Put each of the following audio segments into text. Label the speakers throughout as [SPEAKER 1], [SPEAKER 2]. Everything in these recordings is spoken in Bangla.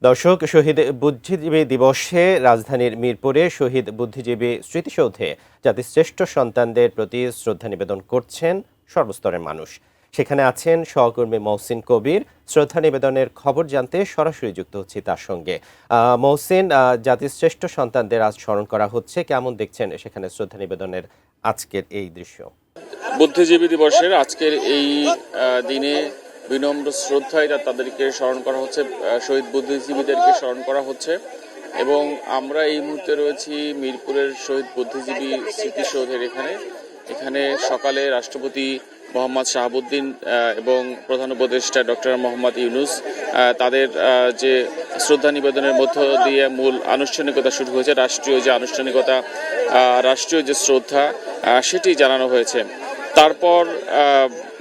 [SPEAKER 1] দর্শক, শহীদ বুদ্ধিজীবী দিবসে রাজধানীর মিরপুরে শহীদ বুদ্ধিজীবী স্মৃতিসৌধে জাতির শ্রেষ্ঠ সন্তানদের প্রতি শ্রদ্ধা নিবেদন করছেন সর্বস্তরের মানুষ। সেখানে আছেন সহকর্মী মহসিন কবির। শ্রদ্ধা নিবেদনের খবর জানতে সরাসরি যুক্ত হচ্ছি তার সঙ্গে। মহসিন, জাতির শ্রেষ্ঠ সন্তানদের আজ স্মরণ করা হচ্ছে, কেমন দেখছেন সেখানে শ্রদ্ধা নিবেদনের আজকের এই দৃশ্য?
[SPEAKER 2] বুদ্ধিজীবী দিবসের আজকের এই দিনে বিনম্র শ্রদ্ধায় তাদেরকে স্মরণ করা হচ্ছে, শহীদ বুদ্ধিজীবীদেরকে স্মরণ করা হচ্ছে। এবং আমরা এই মুহূর্তে রয়েছি মিরপুরের শহীদ বুদ্ধিজীবী স্মৃতিসৌধের এখানে সকালে রাষ্ট্রপতি মোহাম্মদ শাহাবুদ্দিন এবং প্রধান উপদেষ্টা ডক্টর মোহাম্মদ ইউনুস তাদের যে শ্রদ্ধা নিবেদনের মধ্য দিয়ে মূল আনুষ্ঠানিকতা শুরু হয়েছে। রাষ্ট্রীয় যে আনুষ্ঠানিকতা, রাষ্ট্রীয় যে শ্রদ্ধা সেটি জানানো হয়েছে। তারপর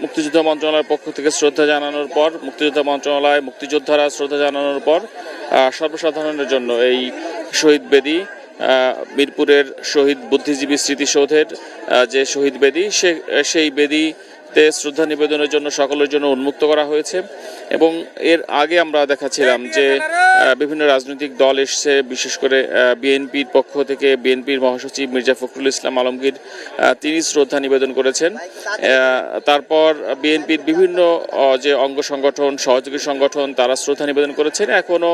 [SPEAKER 2] মুক্তিযুদ্ধ মন্ত্রণালয়ের পক্ষ থেকে শ্রদ্ধা জানানোর পর, মুক্তিযোদ্ধারা শ্রদ্ধা জানানোর পর সর্বসাধারণের জন্য এই শহীদ বেদি, মিরপুরের শহীদ বুদ্ধিজীবী স্মৃতিসৌধের যে শহীদ বেদি, সেই বেদিতে শ্রদ্ধা নিবেদনের জন্য সকলের জন্য উন্মুক্ত করা হয়েছে। এবং এর আগে আমরা দেখাচ্ছিলাম যে বিভিন্ন রাজনৈতিক দল এসছে, বিশেষ করে বিএনপির পক্ষ থেকে বিএনপির মহাসচিব মির্জা ফখরুল ইসলাম আলমগীর তিনি শ্রদ্ধা নিবেদন করেছেন। তারপর বিএনপির বিভিন্ন যে অঙ্গ সংগঠন, সহযোগী সংগঠন, তারা শ্রদ্ধা নিবেদন করেছেন। এখনও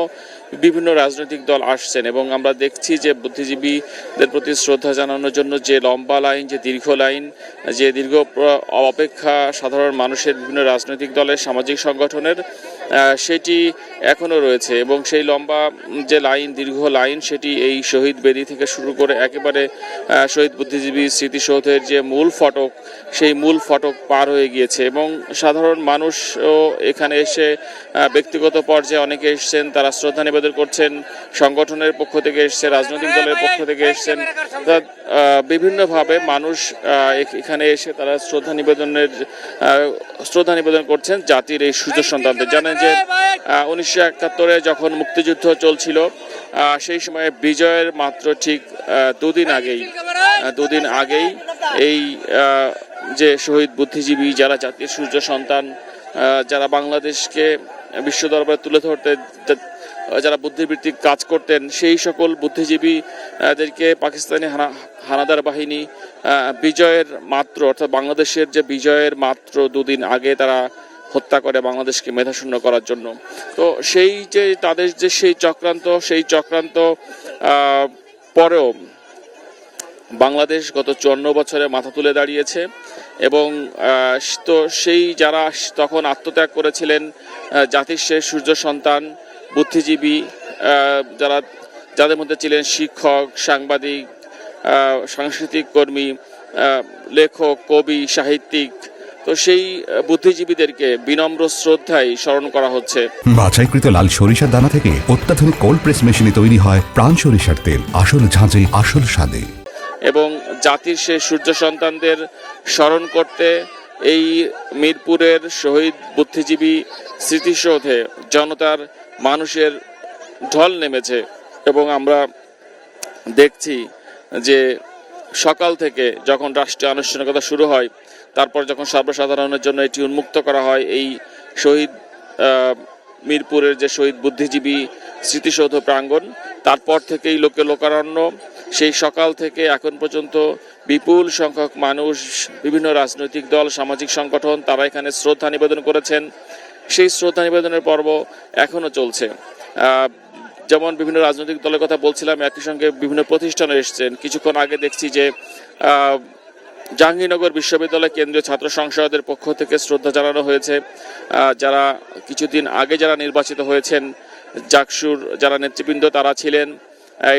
[SPEAKER 2] বিভিন্ন রাজনৈতিক দল আসছেন এবং আমরা দেখছি যে বুদ্ধিজীবীদের প্রতি শ্রদ্ধা জানানোর জন্য যে লম্বা লাইন, যে দীর্ঘ লাইন, যে দীর্ঘ অপেক্ষা সাধারণ মানুষের, বিভিন্ন রাজনৈতিক দলের, সামাজিক সংগঠনের, সেটি এখনও রয়েছে। এবং সেই লম্বা যে লাইন, দীর্ঘ লাইন, সেটি এই শহীদ বেদি থেকে শুরু করে একেবারে শহীদ বুদ্ধিজীবী স্মৃতিসৌধের যে মূল ফটক, সেই মূল ফটক পার হয়ে গিয়েছে। এবং সাধারণ মানুষও এখানে এসে ব্যক্তিগত পর্যায়ে অনেকে এসছেন, তারা শ্রদ্ধা নিবেদন করছেন। সংগঠনের পক্ষ থেকে এসছে, রাজনৈতিক দলের পক্ষ থেকে এসছেন, বিভিন্নভাবে মানুষ এখানে এসে তারা শ্রদ্ধা নিবেদন করছেন জাতির এই সূর্য সন্তানদের। জানেন যে 1971-এ যখন মুক্তিযুদ্ধ চলছিল, সেই সময়ে বিজয়ের মাত্র ঠিক দুদিন আগেই এই যে শহীদ বুদ্ধিজীবী, যারা জাতির সূর্য সন্তান, যারা বাংলাদেশকে বিশ্ব দরবারে তুলে ধরতে যারা বুদ্ধিবৃত্তিক কাজ করতেন, সেই সকল বুদ্ধিজীবীদেরকে পাকিস্তানি হানাদার বাহিনী বিজয়ের মাত্র, অর্থাৎ বাংলাদেশের যে বিজয়ের মাত্র দুদিন আগে তারা হত্যা করে বাংলাদেশকে মেধাশূন্য করার জন্য। তো সেই যে তাদের যে সেই চক্রান্ত পরেও বাংলাদেশ গত 54 বছরে মাথা তুলে দাঁড়িয়েছে। এবং তো সেই যারা তখন আত্মত্যাগ করেছিলেন, জাতির শেষ সূর্য সন্তান বুদ্ধিজীবী, যাদের মধ্যে ছিলেন শিক্ষক, সাংবাদিক, সাংস্কৃতিক কর্মী, লেখক, কবি, সাহিত্যিক, তো সেই বুদ্ধিজীবীদেরকে বিনম্র শ্রদ্ধায় স্মরণ করা হচ্ছে।
[SPEAKER 3] বাছাইকৃত লাল সরিষার দানা থেকে অত্যাধুনিক কোল্ড প্রেস মেশিনে তৈরি হয় প্রাণ সরিষার তেল, আসল ঝাঁঝে, আসল স্বাদে।
[SPEAKER 2] এবং জাতির সেই সূর্য সন্তানদের স্মরণ করতে এই মিরপুরের শহীদ বুদ্ধিজীবী স্মৃতিসৌধে জনতার, মানুষের ঢল নেমেছে। এবং আমরা দেখছি যে সকাল থেকে যখন রাষ্ট্রীয় আনুষ্ঠানিকতা শুরু হয়, তারপর যখন সর্বসাধারণের জন্য এটি উন্মুক্ত করা হয়, এই শহীদ মিরপুরের যে শহীদ বুদ্ধিজীবী স্মৃতিসৌধ প্রাঙ্গণ, তারপর থেকেই লোকারণ্য। সেই সকাল থেকে এখন পর্যন্ত বিপুল সংখ্যক মানুষ, বিভিন্ন রাজনৈতিক দল, সামাজিক সংগঠন, তারা এখানে শ্রদ্ধা নিবেদন করেছেন। সেই শ্রদ্ধা নিবেদনের পর্ব এখনও চলছে। যেমন বিভিন্ন রাজনৈতিক দলের কথা বলছিলাম, একই সঙ্গে বিভিন্ন প্রতিষ্ঠানে এসছেন। কিছুক্ষণ আগে দেখছি যে জাহাঙ্গীরনগর বিশ্ববিদ্যালয় কেন্দ্রীয় ছাত্র সংসদের পক্ষ থেকে শ্রদ্ধা জানানো হয়েছে। যারা কিছুদিন আগে যারা নির্বাচিত হয়েছেন, জাকসুর যারা নেতৃবৃন্দ, তারা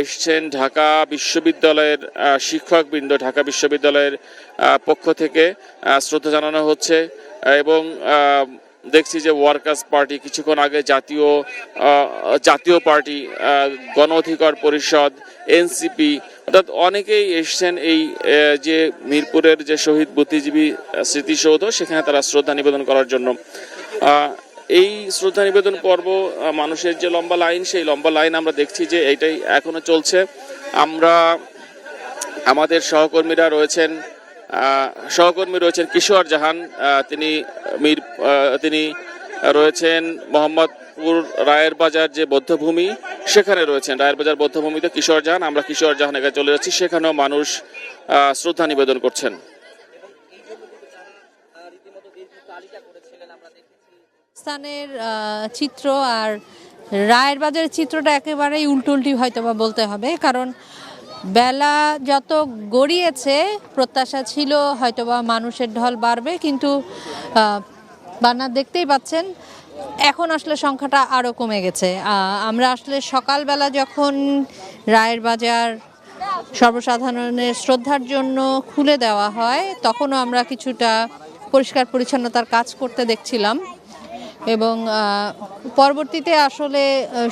[SPEAKER 2] এসছেন। ঢাকা বিশ্ববিদ্যালয়ের শিক্ষকবৃন্দ, ঢাকা বিশ্ববিদ্যালয়ের পক্ষ থেকে শ্রদ্ধা জানানো হচ্ছে। এবং দেখছি যে ওয়ার্কার্স পার্টি, কিছুক্ষণ আগে জাতীয় পার্টি, গণ অধিকার পরিষদ, এনসিপি, অর্থাৎ অনেকেই এসছেন এই যে মিরপুরের যে শহীদ বুদ্ধিজীবী স্মৃতিসৌধ, সেখানে তারা শ্রদ্ধা নিবেদন করার জন্য। এই শ্রদ্ধা নিবেদন পর্ব, মানুষের যে লম্বা লাইন, সেই লম্বা লাইন আমরা দেখছি যে এইটাই এখনো চলছে। আমাদের সহকর্মী রয়েছেন কিশোর জাহান, তিনি রয়েছেন মোহাম্মদ চাঁদপুর রায়ের বাজার যে বৌদ্ধভূমি সেখানে রয়েছেন। রায়ের বাজার বৌদ্ধভূমিতে কিশোর জাহান, আমরা কিশোর জাহানের কাছে চলে যাচ্ছি, সেখানেও মানুষ শ্রদ্ধা নিবেদন করছেন।
[SPEAKER 4] স্থানের চিত্র আর রায়ের বাজারের চিত্রটা একেবারেই উল্টোল্টি হয়তো বা বলতে হবে, কারণ বেলা যত গড়িয়েছে প্রত্যাশা ছিল হয়তোবা মানুষের ঢল বাড়বে, কিন্তু বান্না দেখতেই পাচ্ছেন এখন আসলে সংখ্যাটা আরও কমে গেছে। আমরা আসলে সকালবেলা যখন রায়ের বাজার সর্বসাধারণের শ্রদ্ধার জন্য খুলে দেওয়া হয় তখনও আমরা কিছুটা পরিষ্কার পরিচ্ছন্নতার কাজ করতে দেখছিলাম, এবং পরবর্তীতে আসলে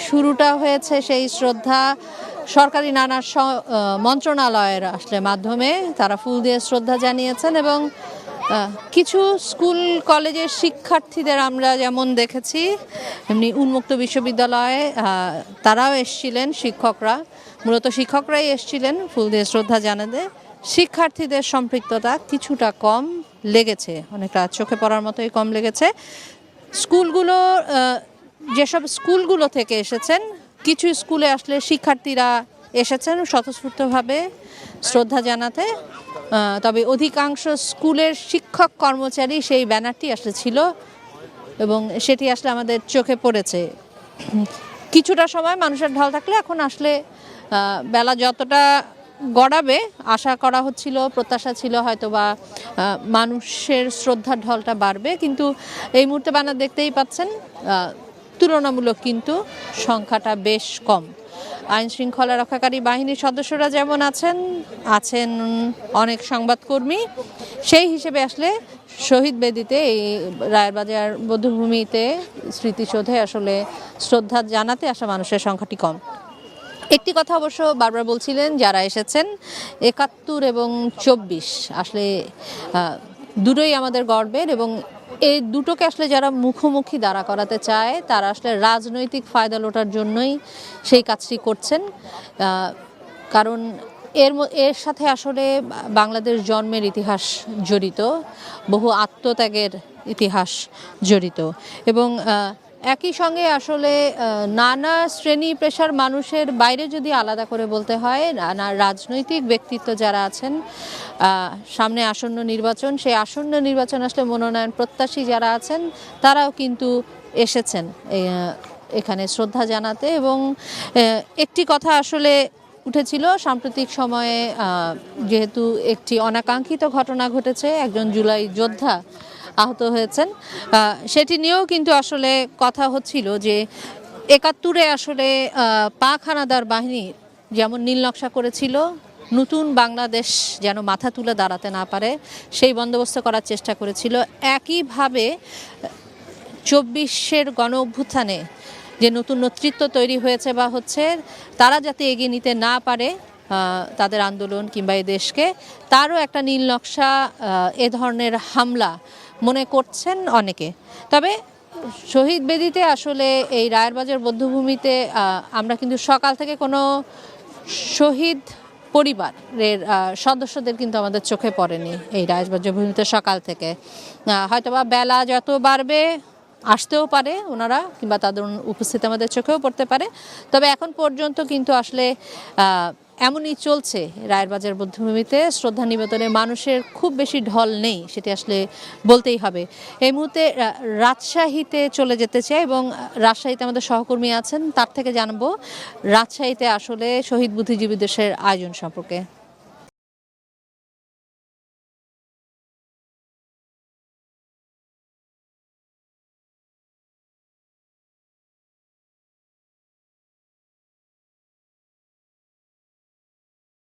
[SPEAKER 4] শুরুটা হয়েছে সেই শ্রদ্ধা সরকারি নানা মন্ত্রণালয়ের আসলে মাধ্যমে তারা ফুল দিয়ে শ্রদ্ধা জানিয়েছেন, এবং কিছু স্কুল কলেজের শিক্ষার্থীদের আমরা যেমন দেখেছি এমনি উন্মুক্ত বিশ্ববিদ্যালয়ে তারাও এসছিলেন, মূলত শিক্ষকরাই এসছিলেন ফুল দিয়ে শ্রদ্ধা জানাতে। শিক্ষার্থীদের সম্পৃক্ততা কিছুটা কম লেগেছে, অনেকটা চোখে পড়ার মতোই কম লেগেছে। স্কুলগুলো যেসব স্কুলগুলো থেকে এসেছেন, কিছু স্কুলে আসলে শিক্ষার্থীরা এসেছেন স্বতঃস্ফূর্তভাবে শ্রদ্ধা জানাতে, তবে অধিকাংশ স্কুলের শিক্ষক কর্মচারী সেই ব্যানারটি আসলে ছিল এবং সেটি আসলে আমাদের চোখে পড়েছে। কিছুটা সময় মানুষের ঢল থাকলে এখন আসলে বেলা যতটা গড়াবে আশা করা হচ্ছিল, প্রত্যাশা ছিল হয়তো বা মানুষের শ্রদ্ধার ঢলটা বাড়বে, কিন্তু এই মুহূর্তে বান্না দেখতেই পাচ্ছেন তুলনামূলক কিন্তু সংখ্যাটা বেশ কম। আইন শৃঙ্খলা রক্ষাকারী বাহিনীর সদস্যরা যেমন আছেন অনেক সংবাদকর্মী, সেই হিসেবে আসলে শহীদ বেদিতে এই রায়ের বাজার বৌদ্ধভূমিতে স্মৃতিসৌধে আসলে শ্রদ্ধা জানাতে আসা মানুষের সংখ্যাটি কম। একটি কথা অবশ্য বারবার বলছিলেন যারা এসেছেন, ৭১ এবং ২৪ আসলে দুটোই আমাদের গর্বের, এবং এই দুটোকে আসলে যারা মুখোমুখি দাঁড়া করাতে চায় তারা আসলে রাজনৈতিক ফায়দা লোটার জন্যই সেই কাজটি করছেন, কারণ এর সাথে আসলে বাংলাদেশ জন্মের ইতিহাস জড়িত, বহু আত্মত্যাগের ইতিহাস জড়িত, এবং একই সঙ্গে আসলে নানা শ্রেণী পেশার মানুষের বাইরে যদি আলাদা করে বলতে হয়, নানা রাজনৈতিক ব্যক্তিত্ব যারা আছেন, সামনে আসন্ন নির্বাচন, সেই আসন্ন নির্বাচন আসলে মনোনয়ন প্রত্যাশী যারা আছেন তারাও কিন্তু এসেছেন এখানে শ্রদ্ধা জানাতে। এবং একটি কথা আসলে উঠেছিল সাম্প্রতিক সময়ে, যেহেতু একটি অনাকাঙ্ক্ষিত ঘটনা ঘটেছে, একজন জুলাই যোদ্ধা আহত হয়েছেন, সেটি নিয়েও কিন্তু আসলে কথা হচ্ছিল যে ৭১ আসলে পাক হানাদার বাহিনী যেমন নীল নকশা করেছিল নতুন বাংলাদেশ যেন মাথা তুলে দাঁড়াতে না পারে সেই বন্দোবস্ত করার চেষ্টা করেছিল, একইভাবে ২৪-এর গণ অভ্যুত্থানে যে নতুন নেতৃত্ব তৈরি হয়েছে বা হচ্ছে, তারা যাতে এগিয়ে নিতে না পারে তাদের আন্দোলন কিংবা এই দেশকে, তারও একটা নীল নকশা এ ধরনের হামলা মনে করছেন অনেকে। তবে শহীদ বেদিতে আসলে এই রায়ের বাজার বৌদ্ধভূমিতে আমরা কিন্তু সকাল থেকে কোনো শহীদ পরিবারের সদস্যদের কিন্তু আমাদের চোখে পড়েনি এই রায়ের বাজার ভূমিতে সকাল থেকে। হয়তোবা বেলা যত বাড়বে আসতেও পারে ওনারা, কিংবা তাদের উপস্থিতি আমাদের চোখেও পড়তে পারে, তবে এখন পর্যন্ত কিন্তু আসলে এমনই চলছে। রায়ের বাজার বৌদ্ধভূমিতে শ্রদ্ধা নিবেদনে মানুষের খুব বেশি ঢল নেই, সেটি আসলে বলতেই হবে। এই মুহূর্তে রাজশাহীতে চলে যেতে চাই, এবং রাজশাহীতে আমাদের সহকর্মী আছেন, তার থেকে জানবো রাজশাহীতে আসলে শহীদ বুদ্ধিজীবী দিবসের আয়োজন সম্পর্কে।